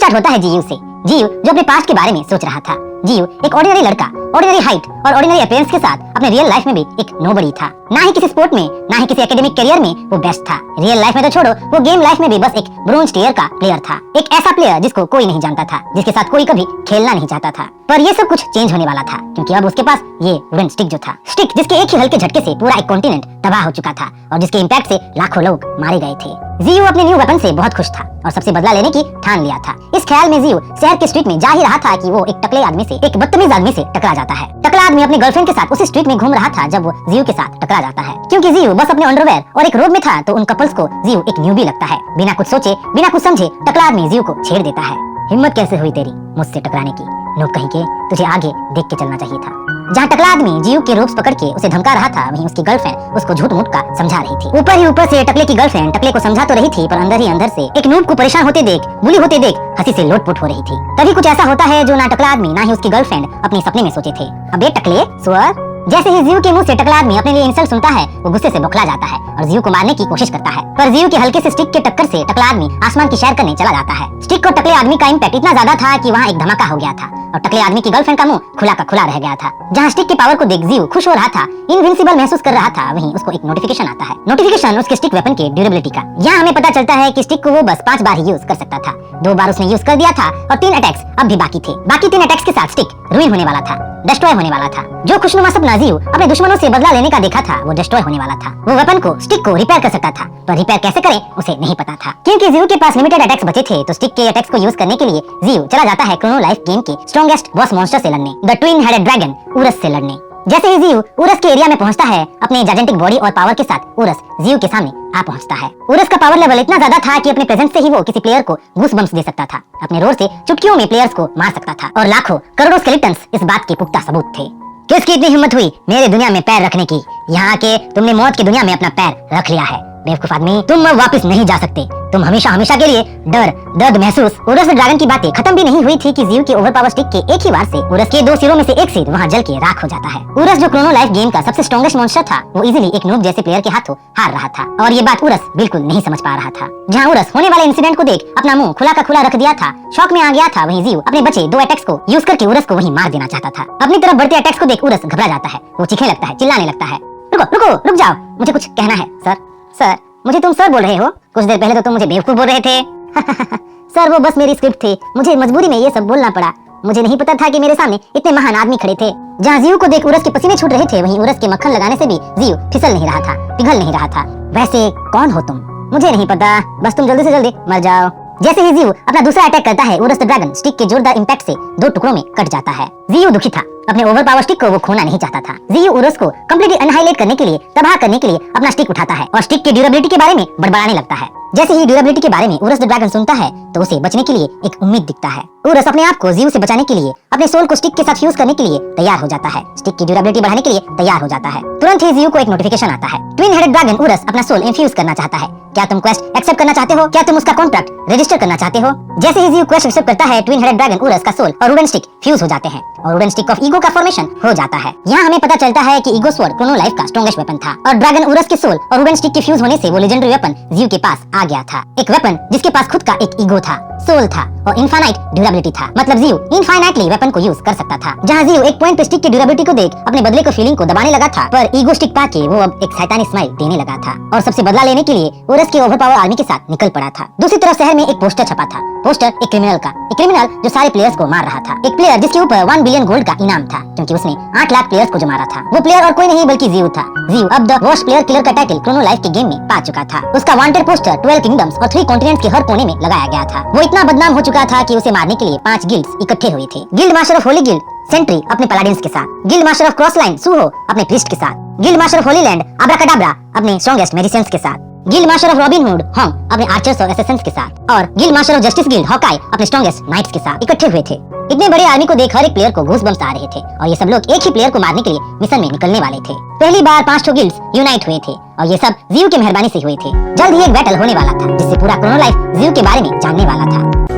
Start होता है जीयू से। जीयू जो अपने पास्ट के बारे में सोच रहा था। जीयू एक ऑर्डिनरी लड़का, ऑर्डिनरी हाइट और ऑर्डिनरी अपीयरेंस के साथ अपने रियल लाइफ में भी एक नोबडी था। ना ही किसी स्पोर्ट में, ना ही किसी एकेडमिक करियर में वो बेस्ट था। रियल लाइफ में तो छोड़ो, वो गेम लाइफ में भी बस एक ब्रोंज टियर का प्लेयर था। एक ऐसा प्लेयर जिसको कोई नहीं जानता था, जिसके साथ कोई कभी खेलना नहीं चाहता था। पर ये सब कुछ चेंज होने वाला था, क्योंकि अब उसके पास ये वुडन स्टिक जो था, स्टिक जिसके एक ही हल्के झटके से पूरा एक कॉन्टिनेंट तबाह हो चुका था और जिसके इम्पैक्ट से लाखों लोग मारे गए थे। जीयू अपने न्यू वेपन से बहुत खुश था और सबसे बदला लेने की ठान लिया था। इस ख्याल में जीयू शहर के स्ट्रीट में जा ही रहा था कि वो एक टकले आदमी से, एक बदतमीज आदमी से टकरा जाता है। टकला आदमी अपनी गर्लफ्रेंड के साथ उसी स्ट्रीट में घूम रहा था जब वो जीयू के साथ टकरा जाता है। क्योंकि जीयू बस अपने अंडरवेयर और एक रोब में था, तो उन कपल्स को जीयू एक न्यूबी लगता है। बिना कुछ सोचे, बिना कुछ समझे टकला आदमी जीयू को छेड़ देता है। हिम्मत कैसे हुई तेरी मुझसे टकराने की, लोग कहीं के तुझे आगे देख के चलना चाहिए था। जहाँ टकला आदमी जीयू के रोप्स पकड़ के उसे धमका रहा था, वहीं उसकी गर्लफ्रेंड उसको झूठ मूठ का समझा रही थी। ऊपर ही ऊपर से टकले की गर्लफ्रेंड टकले को समझा तो रही थी, पर अंदर ही अंदर से एक नूब को परेशान होते देख, बुली होते देख हंसी से लोटपोट हो रही थी। तभी कुछ ऐसा होता है जो ना टकला आदमी ना ही उसकी गर्लफ्रेंड अपने सपने में सोचे थे। अबे टकले सुअर। जैसे ही जीयू के मुंह से टकला आदमी अपने लिए इंसल्ट सुनता है, वो गुस्से से बौखला जाता है और जीयू को मारने की कोशिश करता है। पर जीयू के हल्के से स्टिक के टक्कर से टकला आदमी आसमान की सैर करने चला जाता है। स्टिक और टकले आदमी का इम्पैक्ट इतना ज्यादा था कि वहाँ एक धमाका हो गया था और टकले आदमी की गर्लफ्रेंड का मुंह खुला का खुला रह गया था। जहाँ स्टिक के पावर को देख जीयू खुश हो रहा था, इनविंसिबल महसूस कर रहा था, वहीं उसको एक नोटिफिकेशन आता है। नोटिफिकेशन उसके स्टिक वेपन के ड्यूरेबिलिटी का। यहाँ हमें पता चलता है कि स्टिक को वो बस 5 बार ही यूज कर सकता था। 2 बार उसने यूज कर दिया था और 3 अटैक्स अब भी बाकी थे। बाकी 3 अटैक्स के साथ स्टिक रुइन होने वाला था, डिस्ट्रॉय होने वाला था। जो खुशनुमा सपना जीयू अपने दुश्मनों से बदला लेने का देखा था, वो डिस्ट्रॉय होने वाला था। वो वेपन को, स्टिक को रिपेयर कर सकता था, पर रिपेयर कैसे करे उसे नहीं पता था। क्योंकि जीयू के पास लिमिटेड अटैक्स बचे थे, तो स्टिक के अटैक्स को यूज करने के लिए जीयू चला जाता है क्रोनो लाइफ गेम के स्ट्रॉन्गेस्ट बॉस मॉन्स्टर से लड़ने, द ट्विन हेडेड ड्रैगन उरस से लड़ने। जैसे ही जीयू उरस के एरिया में पहुंचता है, अपने जायंटिक बॉडी और पावर के साथ उरस जीयू के सामने आ पहुंचता है। उरस का पावर लेवल इतना ज्यादा था कि अपने प्रेजेंस से ही वो किसी प्लेयर को गूसबम्प्स दे सकता था। अपने रोर से चुटकियों में प्लेयर्स को मार सकता था और लाखों करोड़ों स्केलेटन्स इस बात के पुख्ता सबूत थे। किसकी इतनी हिम्मत हुई मेरे दुनिया में पैर रखने की? यहाँ के तुमने मौत की दुनिया में अपना पैर रख लिया है। बेवकूफ आदमी, तुम अब वापस नहीं जा सकते। तुम हमेशा हमेशा के लिए डर दर्द महसूस। उरस ड्रैगन की बातें खत्म भी नहीं हुई थी कि जीयू के ओवरपावर स्टिक के एक ही वार से उरस के 2 सिरों में से एक सिर वहाँ जल के राख हो जाता है। उरस जो क्रोनो लाइफ गेम का सबसे स्ट्रॉन्गेस्ट मॉन्स्टर था, वो इजीली एक नूब जैसे प्लेयर के हाथों हार रहा था और ये बात उरस बिल्कुल नहीं समझ पा रहा था। जहाँ उरस होने वाले इंसिडेंट को देख अपना मुंह खुला का खुला रख दिया था, शॉक में आ गया था, वहीं जीयू अपने बचे 2 अटैक्स को यूज करके उरस को वहीं मार देना चाहता था। अपनी तरफ बढ़ते अटैक्स को देख उरस घबरा जाता है, वो चीखने लगता है, चिल्लाने लगता है, रुको रुको रुक जाओ, मुझे कुछ कहना है। सर मुझे तुम सर बोल रहे हो? कुछ देर पहले तो तुम मुझे बेवकूफ बोल रहे थे। सर वो बस मेरी स्क्रिप्ट थी, मुझे मजबूरी में ये सब बोलना पड़ा। मुझे नहीं पता था कि मेरे सामने इतने महान आदमी खड़े थे। जहाँ जीयू को देख उरस के पसीने छूट रहे थे, वहीं उरस के मक्खन लगाने से भी जीयू फिसल नहीं रहा था, पिघल नहीं रहा था। वैसे कौन हो तुम? मुझे नहीं पता, बस तुम जल्दी से जल्दी मर जाओ। जैसे ही जीयू अपना दूसरा अटैक करता है, उरस द ड्रैगन स्टिक के जोरदार इम्पैक्ट से 2 टुकड़ों में कट जाता है। जीयू दुखी था, अपने ओवरपावर स्टिक को वो खोना नहीं चाहता था। जीयू उरस को कंप्लीटली अनहाइलाइट करने के लिए, तबाह करने के लिए अपना स्टिक उठाता है और स्टिक की ड्यूरेबिलिटी के बारे में बड़बड़ाने लगता है। जैसे ही ड्यूरेबिलिटी के बारे में उरस द ड्रैगन सुनता है, तो उसे बचने के लिए एक उम्मीद दिखता है। उरस अपने आप को जीयू से बचाने के लिए, अपने सोल को स्टिक के साथ फ्यूज करने के लिए तैयार हो जाता है, स्टिक की ड्यूरेबिलिटी बढ़ाने के लिए तैयार हो जाता है। तुरंत ही जीयू को एक नोटिफिकेशन आता है। ट्विन हेडेड ड्रैगन उरस अपना सोल इन्फ्यूज करना चाहता है। क्या तुम क्वेस्ट एक्सेप्ट करना चाहते हो? क्या तुम उसका कॉन्ट्रैक्ट रजिस्टर करना चाहते हो? जैसे ही जीयू क्वेस्ट एक्सेप्ट करता है, ट्विन हेडेड ड्रैगन उरस का सोल और वुडन स्टिक फ्यूज हो जाते हैं और वुडन स्टिक ऑफ ईगो का फॉर्मेशन हो जाता है। यहाँ हमें पता चलता है कि ईगो स्वॉर्ड क्रोनो लाइफ का स्ट्रॉन्गेस्ट वेपन था और ड्रैगन उरस के सोल और वुडन स्टिक के फ्यूज होने से वो लेजेंडरी वेपन जीयू के पास आ गया था। एक वेपन जिसके पास खुद का एक ईगो था, सोल था और इनफाइनाइट ड्यूरेबिलिटी था। मतलब जीयू इनफाइनाइटली वेपन को यूज कर सकता था। जहाँ जीयू एक पॉइंट पे स्टिक की ड्यूरेबिलिटी को देख अपने बदले को फीलिंग को दबाने लगा था, पर ईगो स्टिक पाके वो अब एक शैतानी स्माइल देने लगा था और सबसे बदला लेने के लिए उरस के ओवरपावर आर्मी के साथ निकल पड़ा था। दूसरी तरफ शहर में एक पोस्टर छपा था, पोस्टर एक क्रिमिनल जो सारे प्लेयर्स को मार रहा था। एक प्लेयर जिसके ऊपर 1 बिलियन गोल्ड का इनाम था, क्योंकि उसने 8 लाख प्लेयर्स को जो मारा था। वो प्लेयर और कोई नहीं बल्कि जीयू था। जीयू अब द वर्स्ट प्लेयर किलर का टाइटल क्रोनो लाइफ के गेम में पा चुका था। उसका वांटेड पोस्टर 12 किंगडम्स और 3 कॉन्टिनेंट्स के हर कोने में लगाया गया था। वो इतना बदनाम हो चुका था कि उसे मारने के लिए 5 गिल्ड्स इकट्ठे हुए थे। Guild master of Holy Guild Sentry अपने पलाडिन्स के साथ, guild master of Cross Line Suho अपने प्रीस्ट के साथ, guild master of Holy Land Abracadabra अपने स्ट्रॉन्गेस्ट मैजिशियंस के साथ, guild master of Robin Hood Hong अपने आर्चर्स और असैसिन्स के साथ और guild master of Justice Guild Hawkeye अपने स्ट्रॉन्गेस्ट नाइट्स के साथ इकट्ठे हुए थे। इतने बड़े आर्मी को देख हर एक प्लेयर को गूसबम्प्स आ रहे थे और ये सब लोग एक ही प्लेयर को मारने के लिए मिशन में निकलने वाले थे। पहली बार 5 गिल्ड्स यूनाइट हुए थे और ये सब जीयू की मेहरबानी से हुए थे। जल्द ही एक बैटल होने वाला था जिससे पूरा क्रोनो लाइफ जीयू के बारे में जानने वाला था।